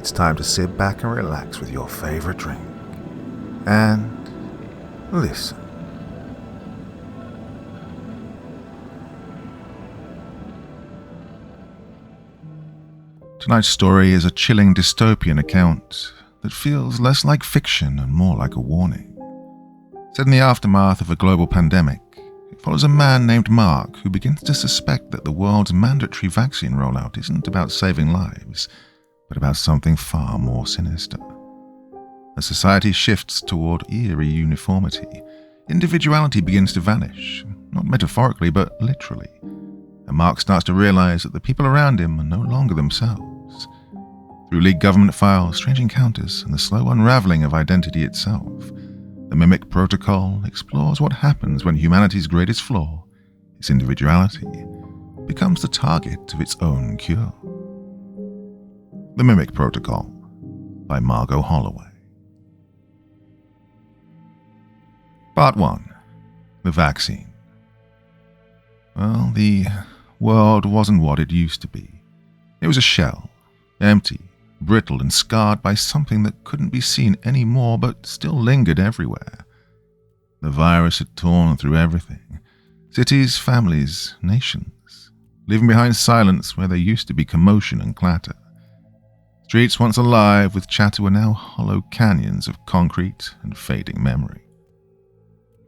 it's time to sit back and relax with your favorite drink and listen. Tonight's story is a chilling dystopian account that feels less like fiction and more like a warning. Set in the aftermath of a global pandemic, it follows a man named Mark who begins to suspect that the world's mandatory vaccine rollout isn't about saving lives, but about something far more sinister. As society shifts toward eerie uniformity, individuality begins to vanish, not metaphorically but literally, and Mark starts to realize that the people around him are no longer themselves. Through leaked government files, strange encounters, and the slow unraveling of identity itself, the Mimic Protocol explores what happens when humanity's greatest flaw, its individuality, becomes the target of its own cure. The Mimic Protocol by Margot Holloway. Part 1. The Vaccine. Well, the world wasn't what it used to be. It was a shell, empty, brittle and scarred by something that couldn't be seen anymore but still lingered everywhere. The virus had torn through everything. Cities, families, nations, leaving behind silence where there used to be commotion and clatter. Streets once alive with chatter were now hollow canyons of concrete and fading memory.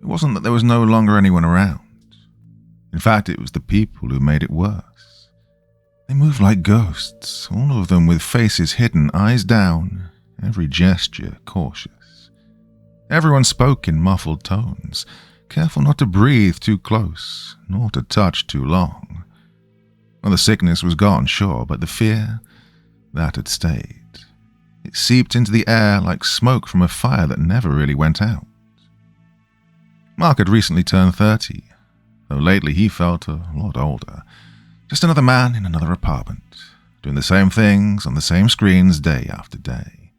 It wasn't that there was no longer anyone around. In fact, it was the people who made it worse. They moved like ghosts, all of them with faces hidden, eyes down, every gesture cautious. Everyone spoke in muffled tones, careful not to breathe too close, nor to touch too long. Well, the sickness was gone, sure, but the fear, that had stayed. It seeped into the air like smoke from a fire that never really went out. Mark had recently turned 30, though lately he felt a lot older. Just another man in another apartment, doing the same things on the same screens day after day.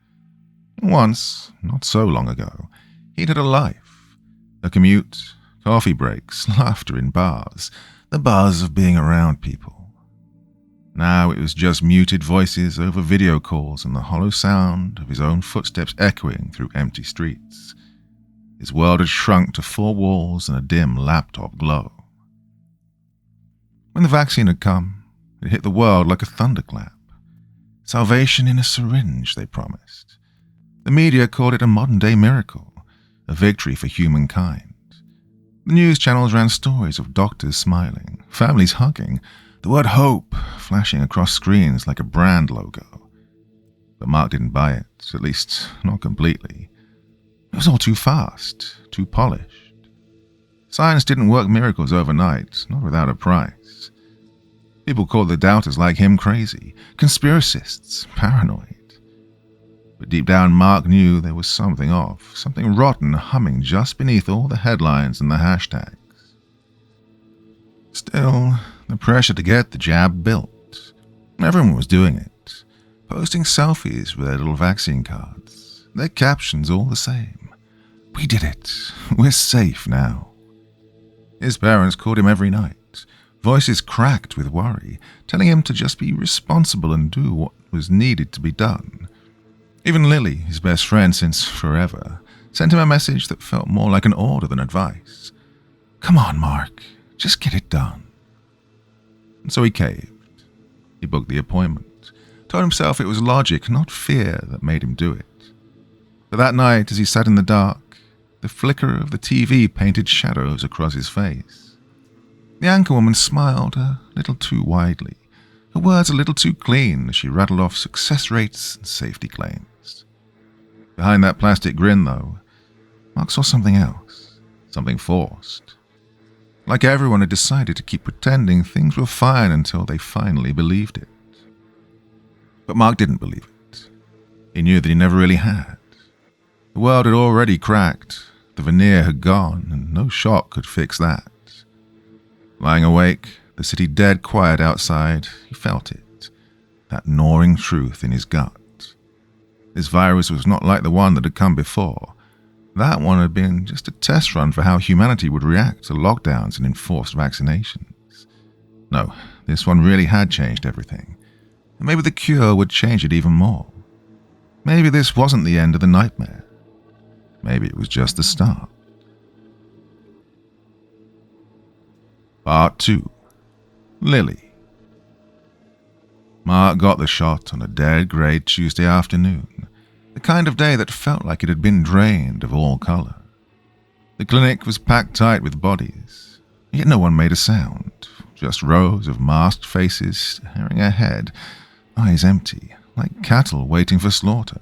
Once, not so long ago, he'd had a life. A commute, coffee breaks, laughter in bars, the buzz of being around people. Now it was just muted voices over video calls and the hollow sound of his own footsteps echoing through empty streets. His world had shrunk to 4 walls and a dim laptop glow. When the vaccine had come, it hit the world like a thunderclap. Salvation in a syringe, they promised. The media called it a modern-day miracle, a victory for humankind. The news channels ran stories of doctors smiling, families hugging, the word hope flashing across screens like a brand logo. But Mark didn't buy it, at least not completely. It was all too fast, too polished. Science didn't work miracles overnight, not without a price. People called the doubters like him crazy, conspiracists, paranoid. But deep down Mark knew there was something off, something rotten humming just beneath all the headlines and the hashtags. Still, the pressure to get the jab built. Everyone was doing it, posting selfies with their little vaccine cards, their captions all the same. We did it. We're safe now. His parents called him every night, voices cracked with worry, telling him to just be responsible and do what was needed to be done. Even Lily, his best friend since forever, sent him a message that felt more like an order than advice. Come on, Mark, just get it done. And so he caved. He booked the appointment, told himself it was logic, not fear, that made him do it. But that night, as he sat in the dark, the flicker of the TV painted shadows across his face. The anchorwoman smiled a little too widely, her words a little too clean as she rattled off success rates and safety claims. Behind that plastic grin, though, Mark saw something else, something forced. Like everyone had decided to keep pretending things were fine until they finally believed it. But Mark didn't believe it. He knew that he never really had. The world had already cracked, the veneer had gone, and no shock could fix that. Lying awake, the city dead quiet outside, he felt it, that gnawing truth in his gut. This virus was not like the one that had come before. That one had been just a test run for how humanity would react to lockdowns and enforced vaccinations. No, this one really had changed everything. And maybe the cure would change it even more. Maybe this wasn't the end of the nightmare. Maybe it was just the start. Part 2. Lily. Mark got the shot on a dead grey Tuesday afternoon, the kind of day that felt like it had been drained of all colour. The clinic was packed tight with bodies, yet no one made a sound, just rows of masked faces staring ahead, eyes empty, like cattle waiting for slaughter.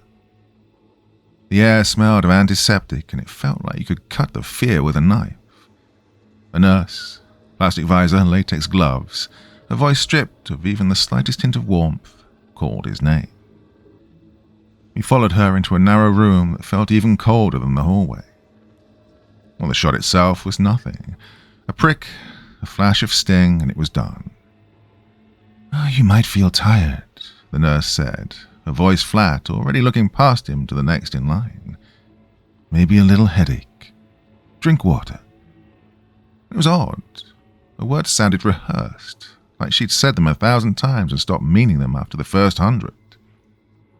The air smelled of antiseptic, and it felt like you could cut the fear with a knife. A nurse, plastic visor and latex gloves, her voice stripped of even the slightest hint of warmth, called his name. He followed her into a narrow room that felt even colder than the hallway. Well, the shot itself was nothing. A prick, a flash of sting, and it was done. "Oh, you might feel tired," the nurse said, her voice flat, already looking past him to the next in line. "Maybe a little headache. Drink water." It was odd. The words sounded rehearsed, like she'd said them 1,000 times and stopped meaning them after the first 100.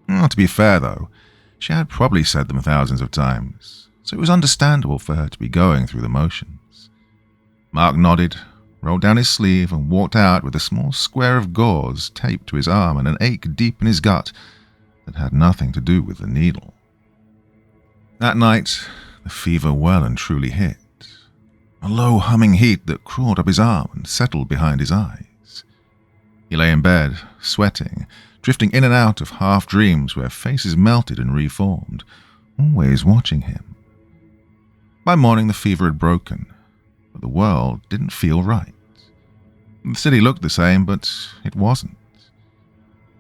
Well, to be fair, though, she had probably said them thousands of times, so it was understandable for her to be going through the motions. Mark nodded, rolled down his sleeve, and walked out with a small square of gauze taped to his arm and an ache deep in his gut that had nothing to do with the needle. That night, the fever well and truly hit. A low humming heat that crawled up his arm and settled behind his eyes. He lay in bed, sweating, drifting in and out of half-dreams where faces melted and reformed, always watching him. By morning the fever had broken, but the world didn't feel right. The city looked the same, but it wasn't.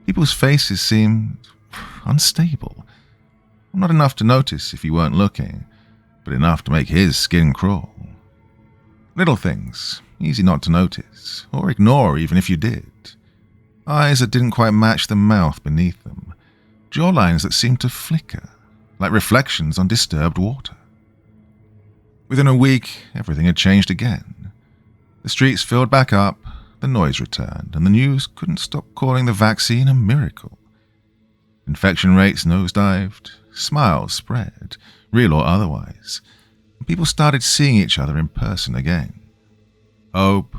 People's faces seemed unstable. Not enough to notice if you weren't looking, but enough to make his skin crawl. Little things, easy not to notice, or ignore even if you did. Eyes that didn't quite match the mouth beneath them. Jawlines that seemed to flicker, like reflections on disturbed water. Within a week, everything had changed again. The streets filled back up, the noise returned, and the news couldn't stop calling the vaccine a miracle. Infection rates nosedived, smiles spread, real or otherwise. People started seeing each other in person again. Hope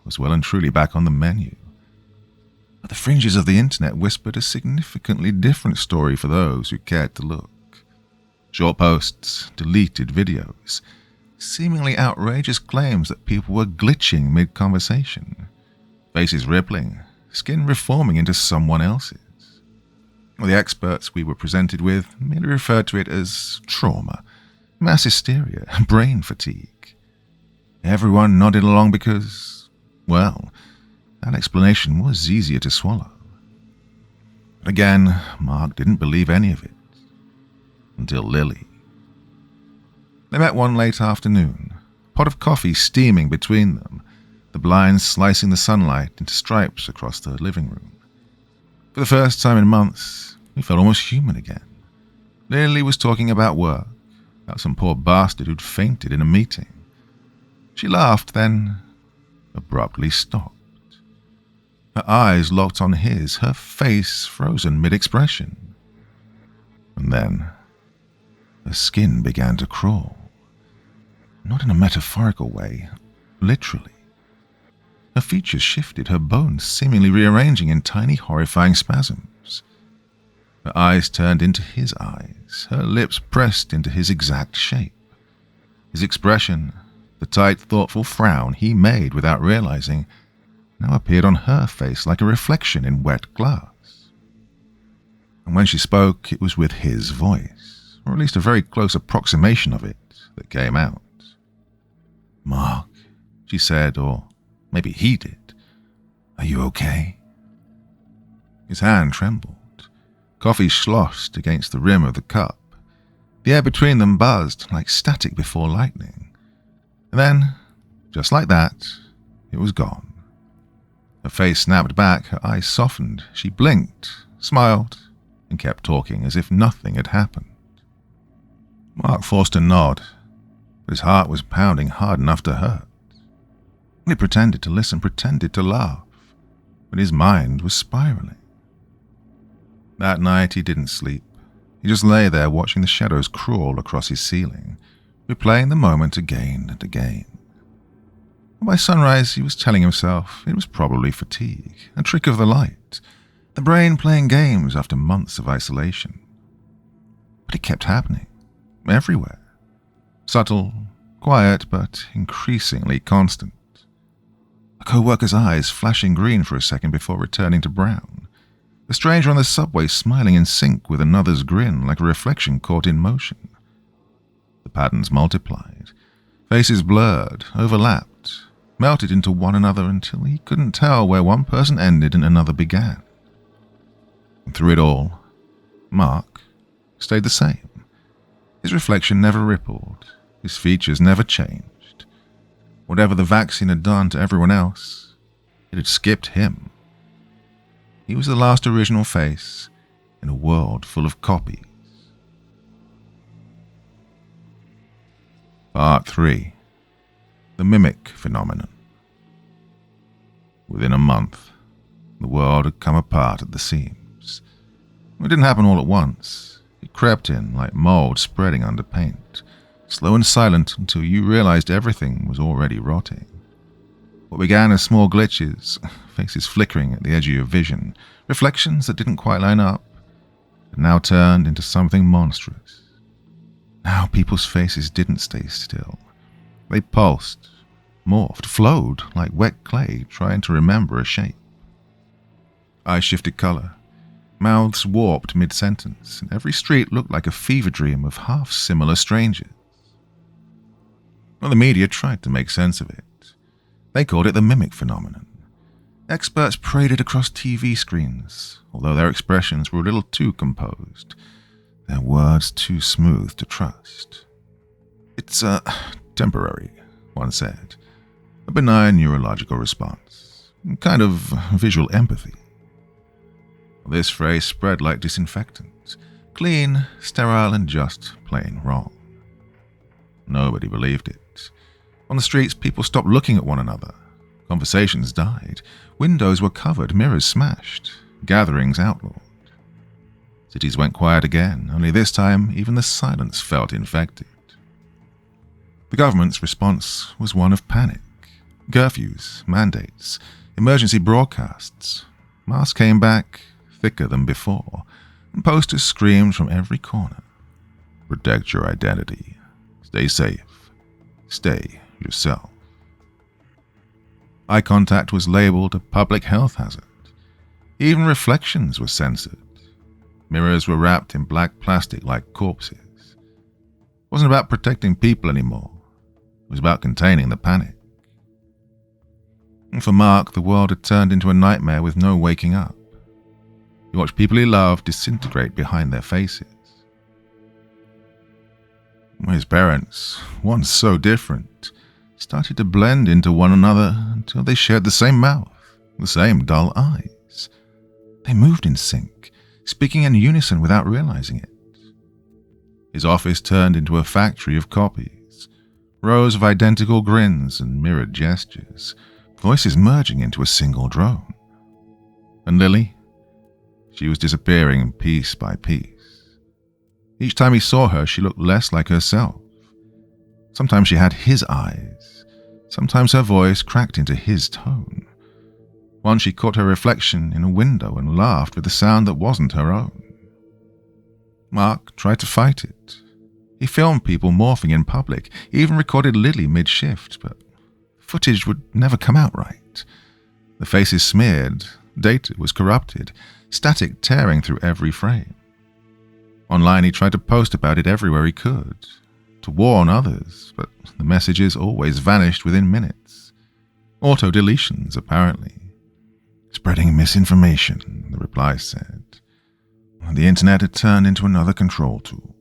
was well and truly back on the menu. But the fringes of the internet whispered a significantly different story for those who cared to look. Short posts, deleted videos, seemingly outrageous claims that people were glitching mid-conversation, faces rippling, skin reforming into someone else's. The experts we were presented with merely referred to it as trauma, mass hysteria, brain fatigue. Everyone nodded along because, well, that explanation was easier to swallow. But again, Mark didn't believe any of it. Until Lily. They met one late afternoon, a pot of coffee steaming between them, the blinds slicing the sunlight into stripes across the living room. For the first time in months, we felt almost human again. Lily was talking about work, about some poor bastard who'd fainted in a meeting. She laughed, then abruptly stopped. Her eyes locked on his, her face frozen mid-expression. And then her skin began to crawl. Not in a metaphorical way, literally. Her features shifted, her bones seemingly rearranging in tiny, horrifying spasms. Her eyes turned into his eyes, her lips pressed into his exact shape. His expression, the tight, thoughtful frown he made without realizing, now appeared on her face like a reflection in wet glass. And when she spoke, it was with his voice, or at least a very close approximation of it, that came out. "Mark," she said, or maybe he did. "Are you okay?" His hand trembled. Coffee sloshed against the rim of the cup. The air between them buzzed like static before lightning. And then, just like that, it was gone. Her face snapped back, her eyes softened. She blinked, smiled, and kept talking as if nothing had happened. Mark forced a nod, but his heart was pounding hard enough to hurt. He pretended to listen, pretended to laugh, but his mind was spiraling. That night he didn't sleep. He just lay there watching the shadows crawl across his ceiling, replaying the moment again and again. By sunrise, he was telling himself it was probably fatigue, a trick of the light, the brain playing games after months of isolation. But it kept happening, everywhere. Subtle, quiet, but increasingly constant. A co-worker's eyes flashing green for a second before returning to brown. The stranger on the subway smiling in sync with another's grin like a reflection caught in motion. The patterns multiplied. Faces blurred, overlapped, melted into one another until he couldn't tell where one person ended and another began. And through it all, Mark stayed the same. His reflection never rippled, his features never changed. Whatever the vaccine had done to everyone else, it had skipped him. He was the last original face in a world full of copies. Part 3. The Mimic Phenomenon. Within a month, the world had come apart at the seams. It didn't happen all at once. It crept in like mold spreading under paint, slow and silent until you realized everything was already rotting. What began as small glitches, faces flickering at the edge of your vision, reflections that didn't quite line up, had now turned into something monstrous. Now people's faces didn't stay still. They pulsed, morphed, flowed like wet clay trying to remember a shape. Eyes shifted color. Mouths warped mid-sentence, and every street looked like a fever dream of half-similar strangers. Well, the media tried to make sense of it. They called it the mimic phenomenon. Experts paraded across TV screens, although their expressions were a little too composed, their words too smooth to trust. It's temporary, one said. A benign neurological response, kind of visual empathy. This phrase spread like disinfectant, clean, sterile, and just plain wrong. Nobody believed it. On the streets, people stopped looking at one another. Conversations died. Windows were covered, mirrors smashed, gatherings outlawed. Cities went quiet again, only this time even the silence felt infected. The government's response was one of panic. Curfews, mandates, emergency broadcasts. Masks came back, thicker than before, and posters screamed from every corner. Protect your identity. Stay safe. Stay yourself. Eye contact was labeled a public health hazard. Even reflections were censored. Mirrors were wrapped in black plastic like corpses. It wasn't about protecting people anymore. It was about containing the panic. And for Mark, the world had turned into a nightmare with no waking up. He watched people he loved disintegrate behind their faces. His parents, once so different, started to blend into one another until they shared the same mouth, the same dull eyes. They moved in sync, speaking in unison without realizing it. His office turned into a factory of copies, rows of identical grins and mirrored gestures, voices merging into a single drone. And Lily? She was disappearing piece by piece. Each time he saw her, she looked less like herself. Sometimes she had his eyes. Sometimes her voice cracked into his tone. Once she caught her reflection in a window and laughed with a sound that wasn't her own. Mark tried to fight it. He filmed people morphing in public, even recorded Lily mid-shift, but footage would never come out right. The faces smeared, data was corrupted, static tearing through every frame. Online he tried to post about it everywhere he could, to warn others, but the messages always vanished within minutes. Auto-deletions, apparently. Spreading misinformation, the replies said. The internet had turned into another control tool.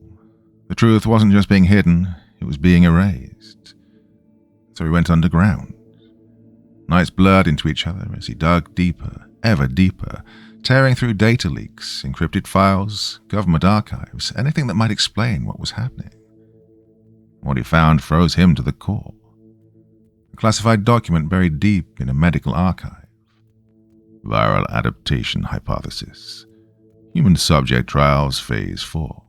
The truth wasn't just being hidden, it was being erased. So he went underground. Nights blurred into each other as he dug deeper, ever deeper, tearing through data leaks, encrypted files, government archives, anything that might explain what was happening. What he found froze him to the core. A classified document buried deep in a medical archive. Viral adaptation hypothesis. Human subject trials phase 4.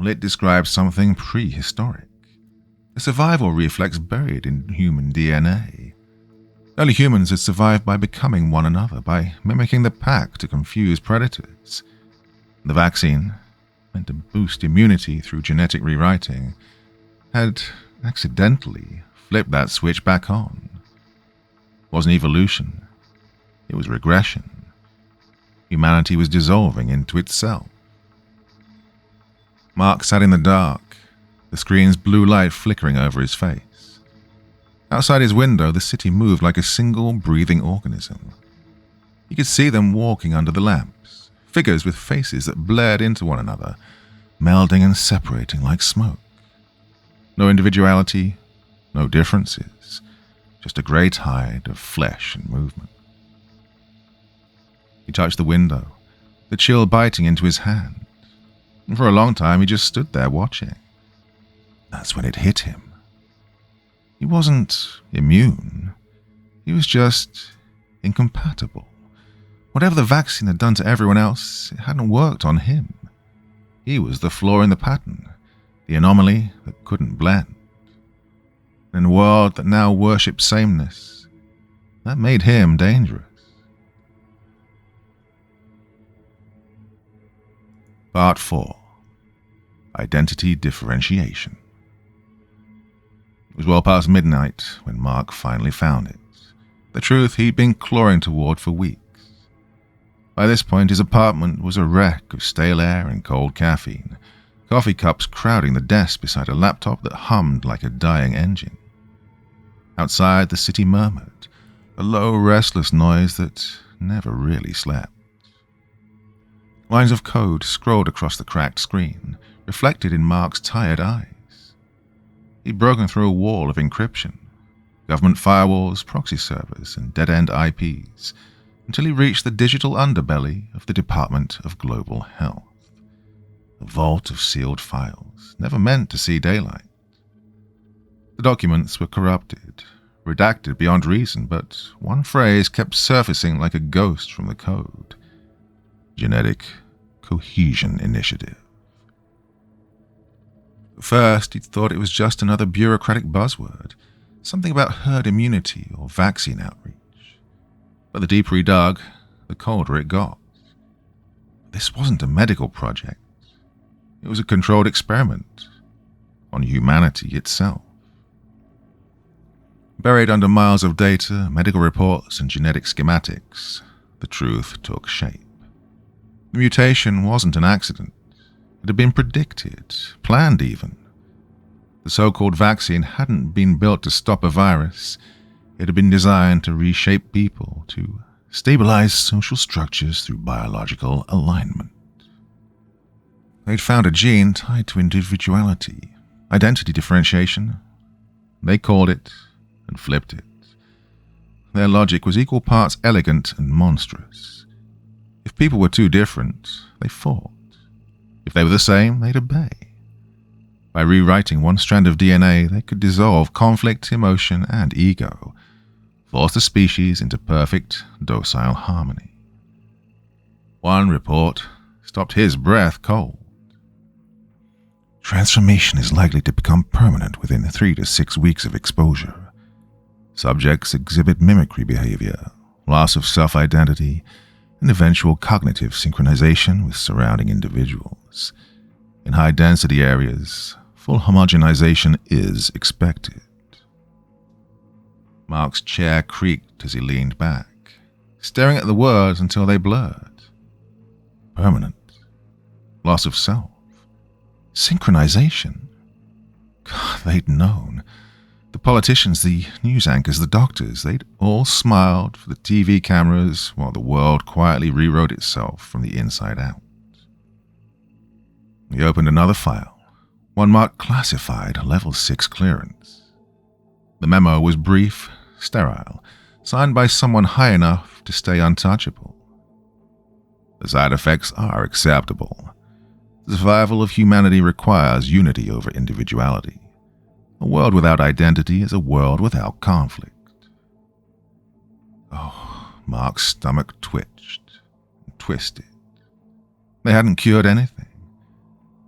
Well, it describes something prehistoric. A survival reflex buried in human DNA. Early humans had survived by becoming one another, by mimicking the pack to confuse predators. The vaccine, meant to boost immunity through genetic rewriting, had accidentally flipped that switch back on. It wasn't evolution, it was regression. Humanity was dissolving into itself. Mark sat in the dark, the screen's blue light flickering over his face. Outside his window, the city moved like a single breathing organism. He could see them walking under the lamps, figures with faces that blared into one another, melding and separating like smoke. No individuality, no differences, just a grey tide of flesh and movement. He touched the window, the chill biting into his hand, and for a long time he just stood there watching. That's when it hit him. He wasn't immune. He was just incompatible. Whatever the vaccine had done to everyone else, it hadn't worked on him. He was the flaw in the pattern, the anomaly that couldn't blend. In a world that now worshipped sameness, that made him dangerous. Part 4. Identity Differentiation. It was well past midnight when Mark finally found it, the truth he'd been clawing toward for weeks. By this point, his apartment was a wreck of stale air and cold caffeine, coffee cups crowding the desk beside a laptop that hummed like a dying engine. Outside, the city murmured, a low, restless noise that never really slept. Lines of code scrolled across the cracked screen, reflected in Mark's tired eyes. He'd broken through a wall of encryption, government firewalls, proxy servers, and dead-end IPs, until he reached the digital underbelly of the Department of Global Health. A vault of sealed files, never meant to see daylight. The documents were corrupted, redacted beyond reason, but one phrase kept surfacing like a ghost from the code. Genetic Cohesion Initiative. At first, he'd thought it was just another bureaucratic buzzword, something about herd immunity or vaccine outreach. But the deeper he dug, the colder it got. This wasn't a medical project. It was a controlled experiment on humanity itself. Buried under miles of data, medical reports, and genetic schematics, the truth took shape. The mutation wasn't an accident. It had been predicted, planned even. The so-called vaccine hadn't been built to stop a virus. It had been designed to reshape people, to stabilize social structures through biological alignment. They'd found a gene tied to individuality, identity differentiation. They called it and flipped it. Their logic was equal parts elegant and monstrous. If people were too different, they fought. If they were the same, they'd obey. By rewriting one strand of DNA, they could dissolve conflict, emotion, and ego, force the species into perfect, docile harmony. One report stopped his breath cold. Transformation is likely to become permanent within 3 to 6 weeks of exposure. Subjects exhibit mimicry behavior, loss of self-identity, and eventual cognitive synchronization with surrounding individuals. In high-density areas, full homogenization is expected. Mark's chair creaked as he leaned back, staring at the words until they blurred. Permanent. Loss of self. Synchronization. God, they'd known. The politicians, the news anchors, the doctors, they'd all smiled for the TV cameras while the world quietly rewrote itself from the inside out. He opened another file, one marked classified level 6 clearance. The memo was brief, sterile, signed by someone high enough to stay untouchable. The side effects are acceptable. The survival of humanity requires unity over individuality. A world without identity is a world without conflict. Oh, Mark's stomach twitched and twisted. They hadn't cured anything.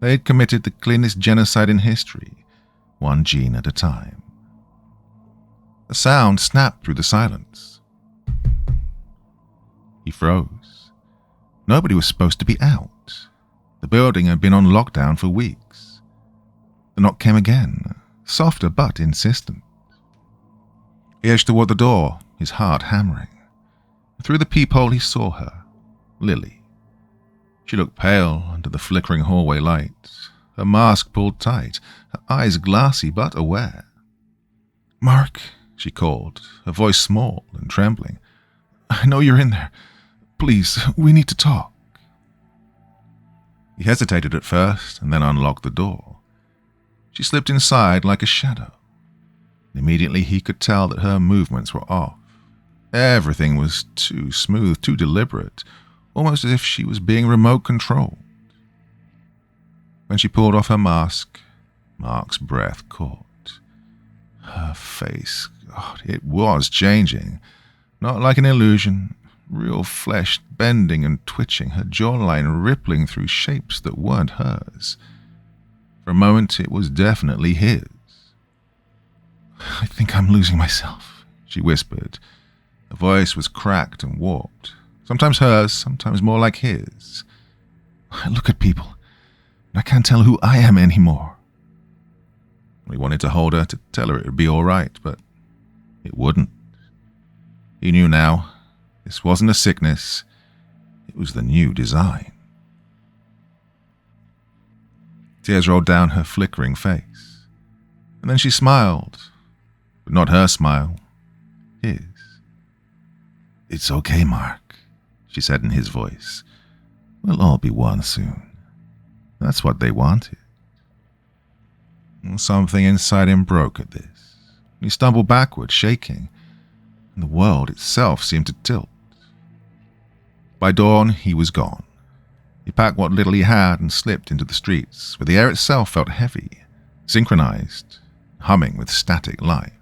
They had committed the cleanest genocide in history, one gene at a time. A sound snapped through the silence. He froze. Nobody was supposed to be out. The building had been on lockdown for weeks. The knock came again, softer but insistent. He edged toward the door, his heart hammering. Through the peephole he saw her, Lily. She looked pale under the flickering hallway light, her mask pulled tight, her eyes glassy but aware. "Mark," she called, her voice small and trembling. "I know you're in there. Please, we need to talk." He hesitated at first and then unlocked the door. She slipped inside like a shadow. Immediately he could tell that her movements were off. Everything was too smooth, too deliberate, almost as if she was being remote controlled. When she pulled off her mask, Mark's breath caught. Her face, God, it was changing. Not like an illusion, real flesh bending and twitching, her jawline rippling through shapes that weren't hers. For a moment, it was definitely his. "I think I'm losing myself," she whispered. Her voice was cracked and warped. Sometimes hers, sometimes more like his. "I look at people, and I can't tell who I am anymore." He wanted to hold her, to tell her it would be all right, but it wouldn't. He knew now. This wasn't a sickness. It was the new design. Tears rolled down her flickering face. And then she smiled. But not her smile. His. "It's okay, Mark," she said in his voice. "We'll all be one soon." That's what they wanted. Something inside him broke at this. He stumbled backward, shaking, and the world itself seemed to tilt. By dawn, he was gone. He packed what little he had and slipped into the streets, where the air itself felt heavy, synchronized, humming with static life.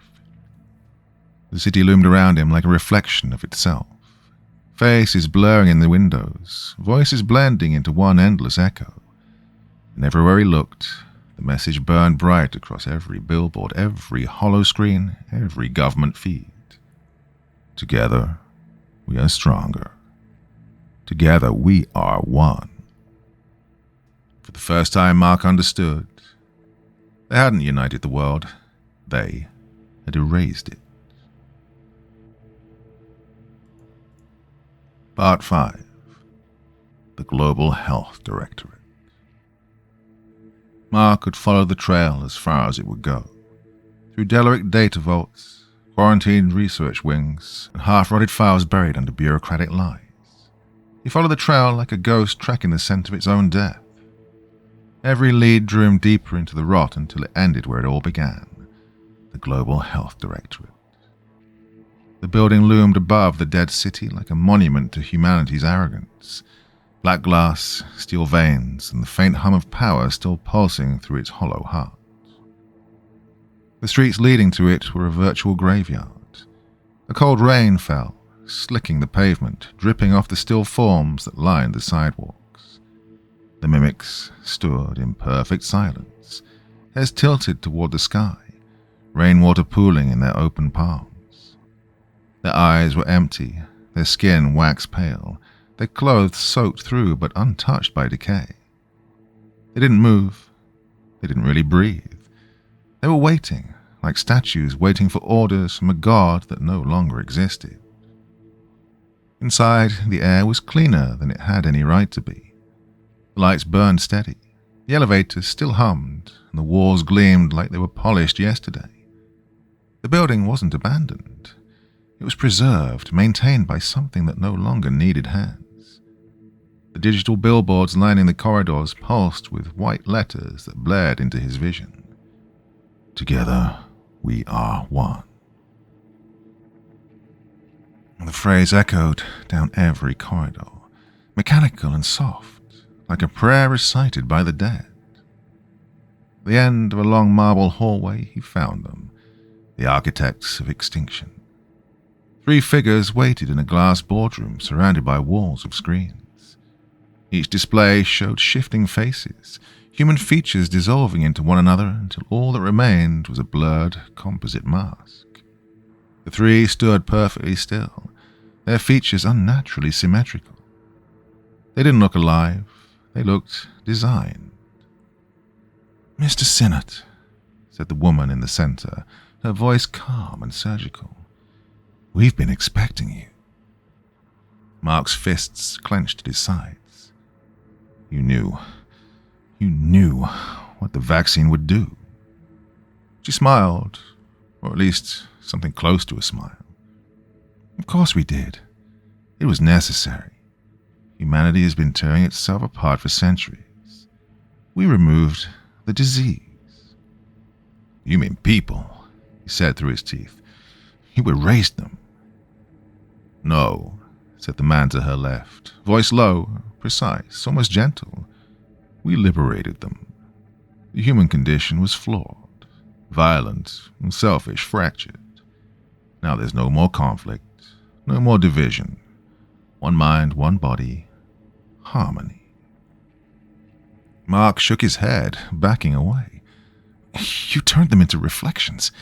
The city loomed around him like a reflection of itself. Faces blurring in the windows, voices blending into one endless echo. And everywhere he looked, the message burned bright across every billboard, every hollow screen, every government feed. Together, we are stronger. Together, we are one. For the first time, Mark understood. They hadn't united the world. They had erased it. Part 5. The Global Health Directorate. Mark could follow the trail as far as it would go, through derelict data vaults, quarantined research wings, and half-rotted files buried under bureaucratic lies. He followed the trail like a ghost tracking the scent of its own death. Every lead drew him deeper into the rot until it ended where it all began, the Global Health Directorate. The building loomed above the dead city like a monument to humanity's arrogance. Black glass, steel veins, and the faint hum of power still pulsing through its hollow heart. The streets leading to it were a virtual graveyard. A cold rain fell, slicking the pavement, dripping off the still forms that lined the sidewalks. The mimics stood in perfect silence, heads tilted toward the sky, rainwater pooling in their open palms. Their eyes were empty, their skin wax pale, their clothes soaked through but untouched by decay. They didn't move. They didn't really breathe. They were waiting, like statues waiting for orders from a god that no longer existed. Inside, the air was cleaner than it had any right to be. The lights burned steady, the elevators still hummed, and the walls gleamed like they were polished yesterday. The building wasn't abandoned. It was preserved, maintained by something that no longer needed hands. The digital billboards lining the corridors pulsed with white letters that blared into his vision. Together, we are one. The phrase echoed down every corridor, mechanical and soft, like a prayer recited by the dead. At the end of a long marble hallway, he found them, the architects of extinction. 3 figures waited in a glass boardroom surrounded by walls of screens. Each display showed shifting faces, human features dissolving into one another until all that remained was a blurred composite mask. The three stood perfectly still, their features unnaturally symmetrical. They didn't look alive, they looked designed. "Mr. Sinnott," said the woman in the center, her voice calm and surgical. "We've been expecting you." Mark's fists clenched at his sides. You knew what the vaccine would do. She smiled, or at least something close to a smile. "Of course we did. It was necessary. Humanity has been tearing itself apart for centuries. We removed the disease." "You mean people," he said through his teeth. "You erased them." "No," said the man to her left, voice low, precise, almost gentle. "We liberated them. The human condition was flawed, violent, and selfish, fractured. Now there's no more conflict, no more division. One mind, one body, harmony." Mark shook his head, backing away. "You turned them into reflections,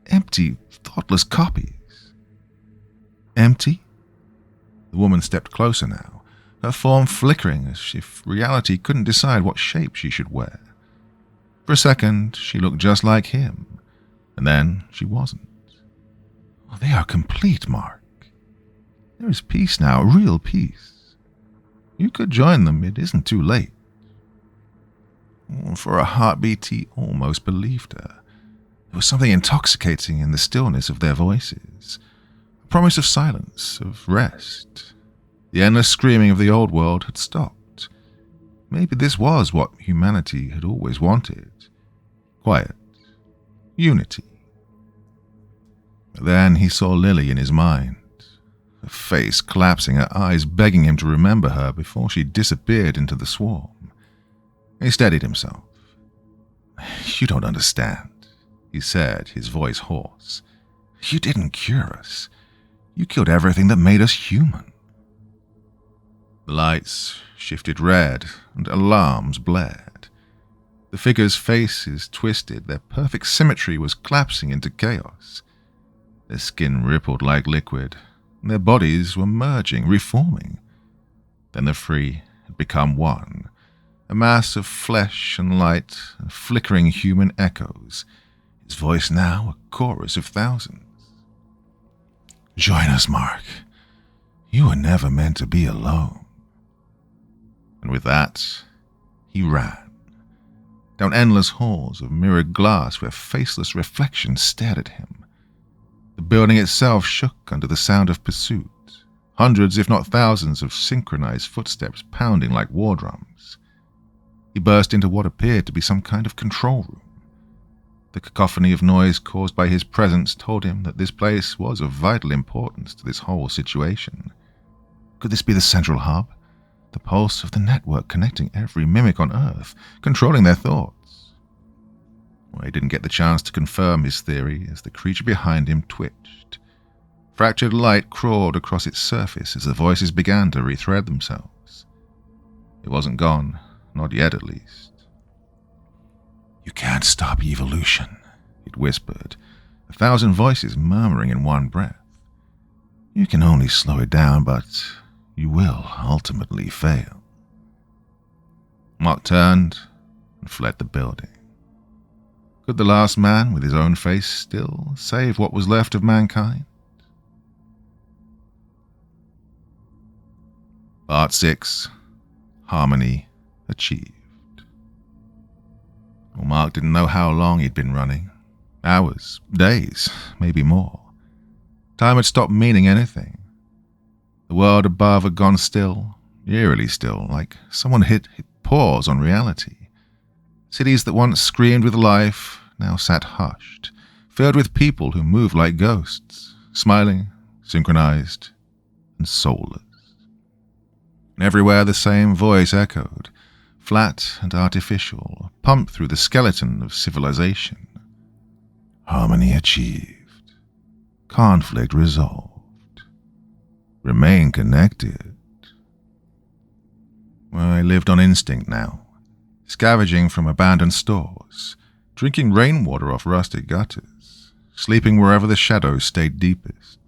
empty, thoughtless copies." "Empty?" The woman stepped closer now, her form flickering as if reality couldn't decide what shape she should wear. For a second, she looked just like him, and then she wasn't. "They are complete, Mark. There is peace now, real peace. You could join them, it isn't too late." For a heartbeat, he almost believed her. There was something intoxicating in the stillness of their voices, a promise of silence, of rest. The endless screaming of the old world had stopped. Maybe this was what humanity had always wanted. Quiet. Unity. Then he saw Lily in his mind, her face collapsing, her eyes begging him to remember her before she disappeared into the swarm. He steadied himself. "You don't understand," he said, his voice hoarse. "You didn't cure us. You killed everything that made us human." The lights shifted red and alarms blared. The figures' faces twisted, their perfect symmetry was collapsing into chaos. Their skin rippled like liquid, and their bodies were merging, reforming. Then the three had become one, a mass of flesh and light, and flickering human echoes, his voice now a chorus of thousands. "Join us, Mark. You were never meant to be alone." And with that, he ran, down endless halls of mirrored glass where faceless reflections stared at him. The building itself shook under the sound of pursuit, hundreds if not thousands of synchronized footsteps pounding like war drums. He burst into what appeared to be some kind of control room. The cacophony of noise caused by his presence told him that this place was of vital importance to this whole situation. Could this be the central hub? The pulse of the network connecting every mimic on Earth, controlling their thoughts? Well, he didn't get the chance to confirm his theory as the creature behind him twitched. Fractured light crawled across its surface as the voices began to rethread themselves. It wasn't gone, not yet at least. "You can't stop evolution," it whispered, 1,000 voices murmuring in one breath. "You can only slow it down, but you will ultimately fail." Mark turned and fled the building. Could the last man with his own face still save what was left of mankind? Part 6. Harmony Achieved. Well, Mark didn't know how long he'd been running. Hours, days, maybe more. Time had stopped meaning anything. The world above had gone still, eerily still, like someone hit pause on reality. Cities that once screamed with life now sat hushed, filled with people who moved like ghosts, smiling, synchronized, and soulless. And everywhere the same voice echoed, flat and artificial, pumped through the skeleton of civilization. Harmony achieved. Conflict resolved. Remain connected. I lived on instinct now, scavenging from abandoned stores, drinking rainwater off rusted gutters, sleeping wherever the shadows stayed deepest.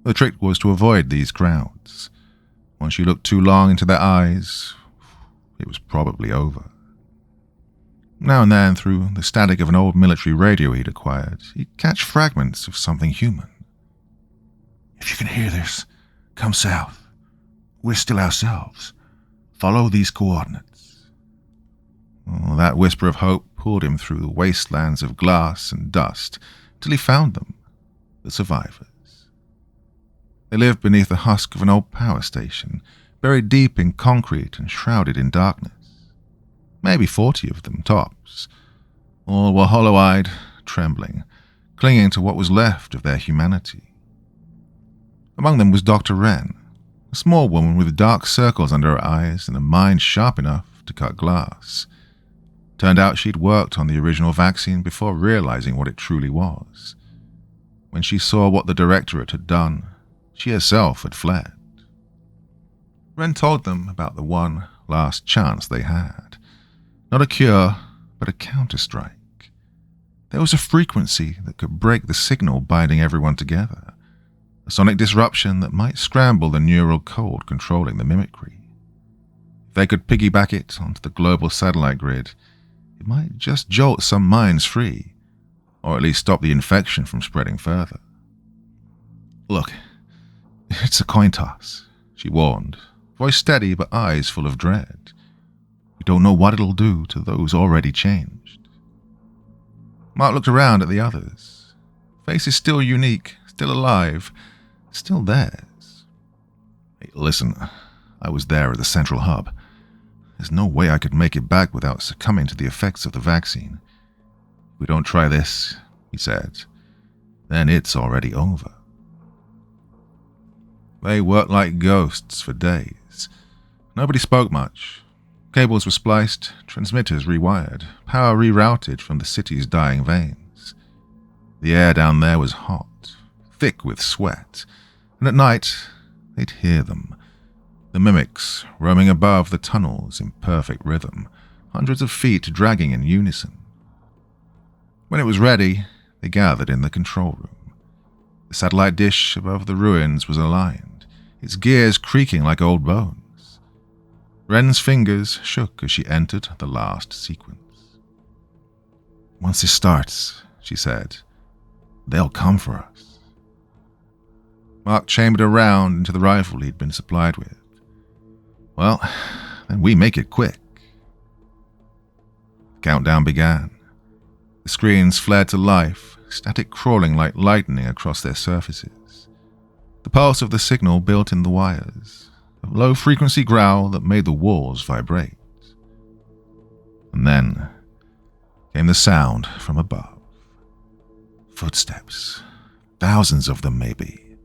The trick was to avoid these crowds. Once you looked too long into their eyes, it was probably over. Now and then, through the static of an old military radio he'd acquired, he'd catch fragments of something human. "If you can hear this, come south. We're still ourselves. Follow these coordinates." Oh, that whisper of hope pulled him through the wastelands of glass and dust till he found them, the survivors. They lived beneath the husk of an old power station, buried deep in concrete and shrouded in darkness. Maybe 40 of them, tops. All were hollow-eyed, trembling, clinging to what was left of their humanity. Among them was Dr. Wren, a small woman with dark circles under her eyes and a mind sharp enough to cut glass. Turned out she'd worked on the original vaccine before realizing what it truly was. When she saw what the directorate had done, she herself had fled. Wren told them about the one last chance they had. Not a cure, but a counter-strike. There was a frequency that could break the signal binding everyone together, a sonic disruption that might scramble the neural code controlling the mimicry. If they could piggyback it onto the global satellite grid, it might just jolt some minds free, or at least stop the infection from spreading further. "Look, it's a coin toss," she warned, voice steady but eyes full of dread. "We don't know what it'll do to those already changed." Mark looked around at the others. Faces still unique, still alive, still theirs. "Hey, listen, I was there at the central hub. There's no way I could make it back without succumbing to the effects of the vaccine. If we don't try this," he said, "then it's already over." They worked like ghosts for days. Nobody spoke much. Cables were spliced, transmitters rewired, power rerouted from the city's dying veins. The air down there was hot, thick with sweat, and at night they'd hear them. The mimics roaming above the tunnels in perfect rhythm, hundreds of feet dragging in unison. When it was ready, they gathered in the control room. The satellite dish above the ruins was aligned, its gears creaking like old bones. Wren's fingers shook as she entered the last sequence. "Once this starts," she said, "they'll come for us." Mark chambered a round into the rifle he'd been supplied with. "Well, then we make it quick." The countdown began. The screens flared to life, static crawling like lightning across their surfaces. The pulse of the signal built in the wires, a low-frequency growl that made the walls vibrate. And then came the sound from above. Footsteps, thousands of them maybe.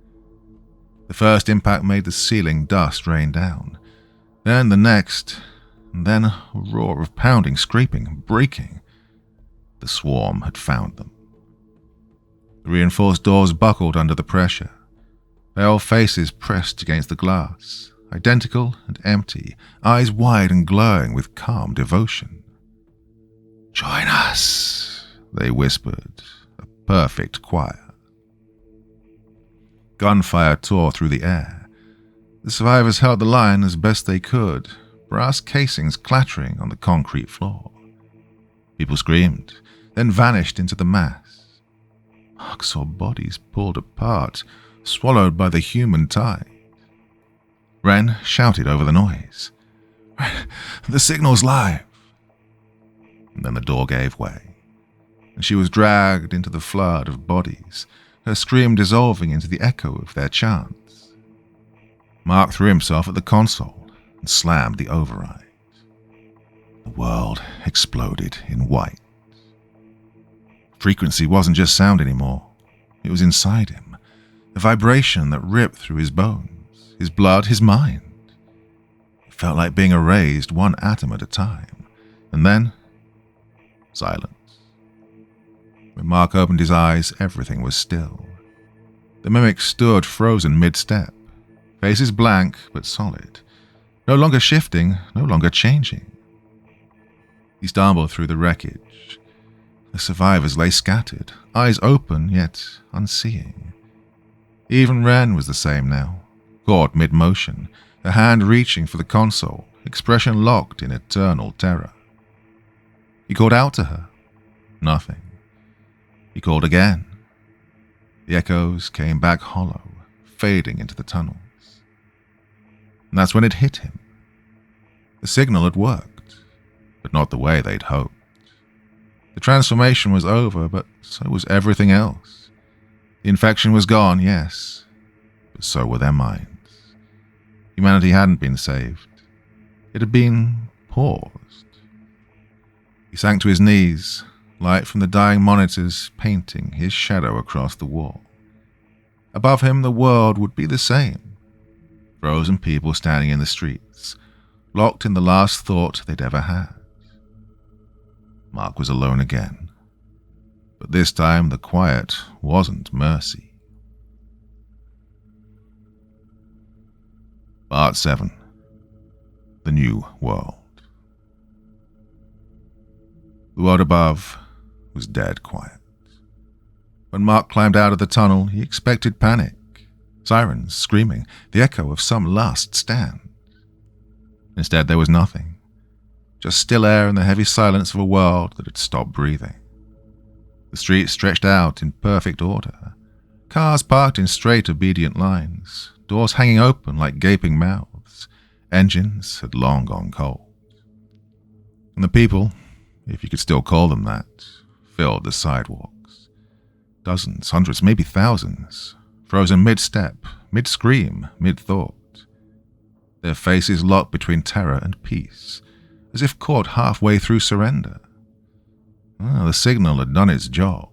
The first impact made the ceiling dust rain down. Then the next, and then a roar of pounding, scraping, breaking. The swarm had found them. The reinforced doors buckled under the pressure. Pale faces pressed against the glass, identical and empty, eyes wide and glowing with calm devotion. "Join us," they whispered, a perfect choir. Gunfire tore through the air. The survivors held the line as best they could, brass casings clattering on the concrete floor. People screamed, then vanished into the mass. Mark saw bodies pulled apart, swallowed by the human tide. Wren shouted over the noise, "The signal's live!" And then the door gave way, and she was dragged into the flood of bodies, her scream dissolving into the echo of their chants. Mark threw himself at the console and slammed the override. The world exploded in white. Frequency wasn't just sound anymore. It was inside him, a vibration that ripped through his bones, his blood, his mind. It felt like being erased one atom at a time. And then, silence. When Mark opened his eyes, everything was still. The mimics stood frozen mid-step, faces blank but solid, No longer shifting, no longer changing. He stumbled through the wreckage. The survivors lay scattered, eyes open yet unseeing. Even Ren was the same now, caught mid-motion, a hand reaching for the console, expression locked in eternal terror. He called out to her. Nothing. He called again. The echoes came back hollow, fading into the tunnels. And that's when it hit him. The signal had worked, but not the way they'd hoped. The transformation was over, but so was everything else. The infection was gone, yes, but so were their minds. Humanity hadn't been saved. It had been paused. He sank to his knees, light from the dying monitors painting his shadow across the wall. Above him, the world would be the same. Frozen people standing in the streets, locked in the last thought they'd ever had. Mark was alone again. But this time the quiet wasn't mercy. Part 7. The New World. The world above was dead quiet. When Mark climbed out of the tunnel, he expected panic. Sirens, screaming, the echo of some last stand. Instead, there was nothing. Just still air and the heavy silence of a world that had stopped breathing. The streets stretched out in perfect order. Cars parked in straight, obedient lines, doors hanging open like gaping mouths. Engines had long gone cold. And the people, if you could still call them that, filled the sidewalks. Dozens, hundreds, maybe thousands, frozen mid-step, mid-scream, mid-thought. Their faces locked between terror and peace, as if caught halfway through surrender. The signal had done its job.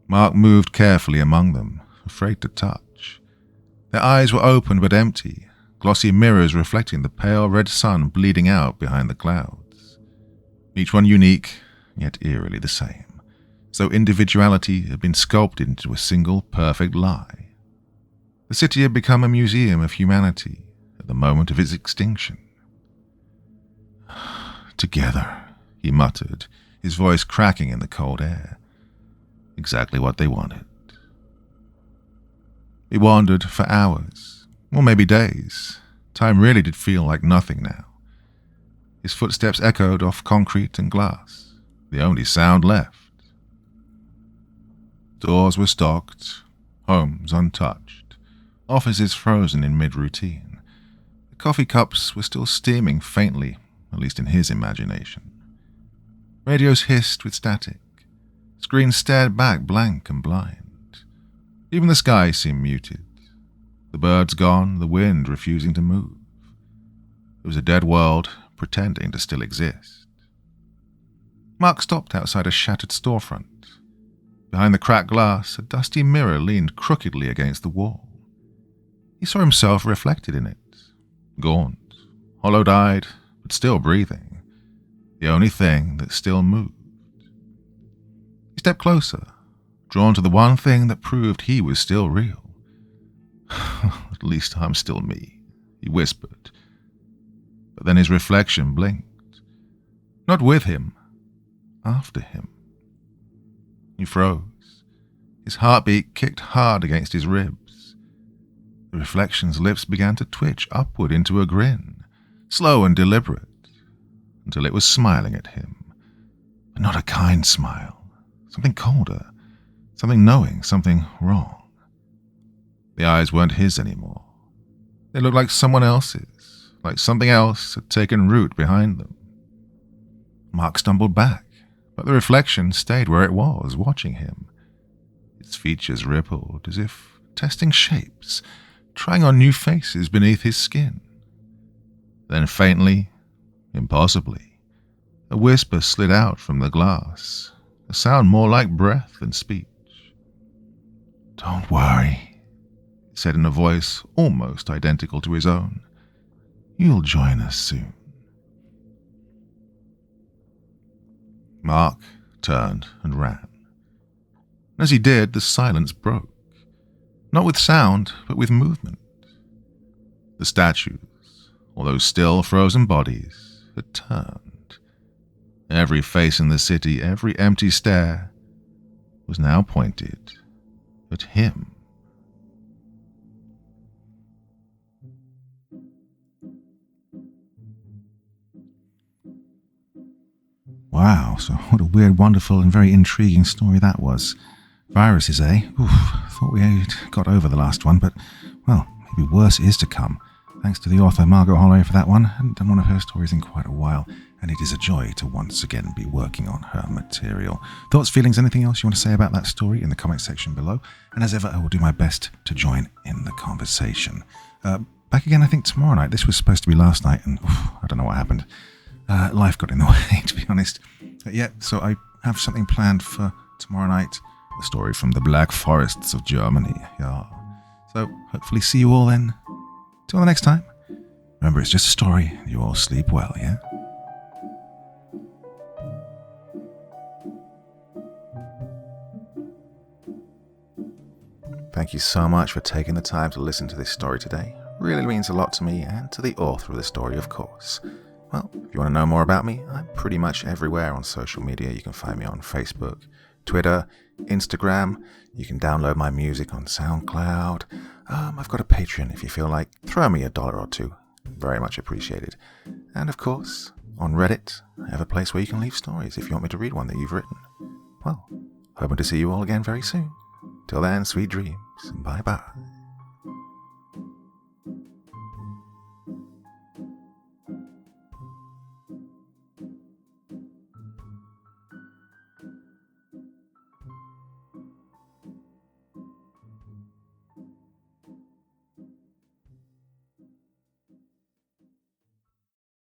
Mark moved carefully among them, afraid to touch. Their eyes were open but empty, glossy mirrors reflecting the pale red sun bleeding out behind the clouds. Each one unique, yet eerily the same, so individuality had been sculpted into a single perfect lie. The city had become a museum of humanity at the moment of its extinction. Together, he muttered, his voice cracking in the cold air. Exactly what they wanted. He wandered for hours, or maybe days. Time really did feel like nothing now. His footsteps echoed off concrete and glass, the only sound left. Doors were stocked, homes untouched, offices frozen in mid-routine. The coffee cups were still steaming faintly, at least in his imagination. Radios hissed with static. Screens stared back blank and blind. Even the sky seemed muted. The birds gone, the wind refusing to move. It was a dead world pretending to still exist. Mark stopped outside a shattered storefront. Behind the cracked glass, a dusty mirror leaned crookedly against the wall. He saw himself reflected in it, gaunt, hollow-eyed, but still breathing, the only thing that still moved. He stepped closer, drawn to the one thing that proved he was still real. At least I'm still me, he whispered. But then his reflection blinked. Not with him, after him. He froze. His heartbeat kicked hard against his ribs. The reflection's lips began to twitch upward into a grin, slow and deliberate, until it was smiling at him. But not a kind smile. Something colder, something knowing, something wrong. The eyes weren't his anymore. They looked like someone else's, like something else had taken root behind them. Mark stumbled back, but the reflection stayed where it was, watching him. Its features rippled, as if testing shapes, trying on new faces beneath his skin. Then faintly, impossibly, a whisper slid out from the glass, a sound more like breath than speech. "Don't worry," he said in a voice almost identical to his own. "You'll join us soon." Mark turned and ran. As he did, the silence broke. Not with sound, but with movement. The statues, All those still frozen bodies had turned. Every face in the city, every empty stare, was now pointed at him. Wow, so what a weird, wonderful, and very intriguing story that was. Viruses, eh? Oof, thought we had got over the last one, but, well, maybe worse is to come. Thanks to the author Margot Holloway for that one. I haven't done one of her stories in quite a while, and it is a joy to once again be working on her material. Thoughts, feelings, anything else you want to say about that story in the comment section below? And as ever, I will do my best to join in the conversation. Back again, I think, tomorrow night. This was supposed to be last night, and I don't know what happened. Life got in the way, to be honest. So I have something planned for tomorrow night. A story from the Black Forests of Germany. Yeah. So hopefully see you all then. Till the next time. Remember, it's just a story. You all sleep well, yeah? Thank you so much for taking the time to listen to this story today. Really means a lot to me and to the author of the story, of course. Well, if you want to know more about me, I'm pretty much everywhere on social media. You can find me on Facebook, Twitter, Instagram. You can download my music on SoundCloud. I've got a Patreon if you feel like. Throw me $1 or $2. Very much appreciated. And of course, on Reddit, I have a place where you can leave stories if you want me to read one that you've written. Well, hoping to see you all again very soon. Till then, sweet dreams. Bye-bye.